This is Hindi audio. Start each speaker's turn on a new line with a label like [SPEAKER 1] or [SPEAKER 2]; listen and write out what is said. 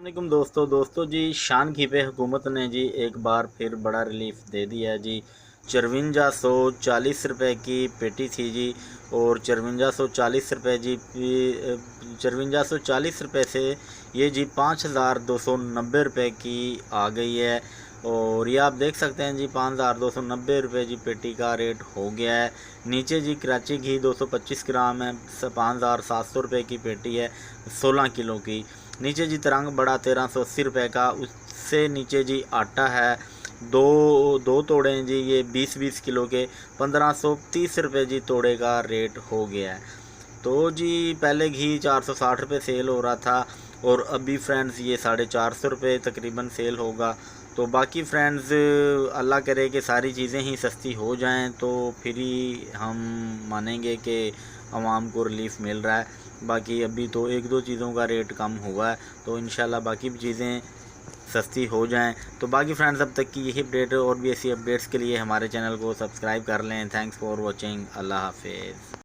[SPEAKER 1] वालेकुम दोस्तों जी शान घी पे हुकूमत ने जी एक बार फिर बड़ा रिलीफ दे दिया है जी। 5440 रुपये की पेटी थी जी और 5440 रुपये जी 5440 रुपये से ये जी 5290 रुपये की आ गई है। और ये आप देख सकते हैं जी 5290 रुपये जी पेटी का रेट हो गया है। नीचे जी कराची घी 225 ग्राम है, 5700 रुपये की पेटी है 16 किलो की। नीचे जी तरंग बड़ा 1380 रुपये का। उससे नीचे जी आटा है दो दो तोड़े हैं जी, ये 20-20 किलो के 1530 रुपये जी तोड़े का रेट हो गया है। तो जी पहले घी 460 रुपये सेल हो रहा था और अभी फ्रेंड्स ये 450 रुपये तकरीबन सेल होगा। तो बाकी फ्रेंड्स अल्लाह करे कि सारी चीज़ें ही सस्ती हो जाएं तो फिर ही हम मानेंगे कि आवाम को रिलीफ़ मिल रहा है। बाकी अभी तो एक दो चीज़ों का रेट कम हुआ है, तो इंशाल्लाह बाकी भी चीज़ें सस्ती हो जाएं। तो बाकी फ्रेंड्स अब तक की यही अपडेट है और भी ऐसी अपडेट्स के लिए हमारे चैनल को सब्सक्राइब कर लें। Thanks for watching. अल्लाह हाफिज़।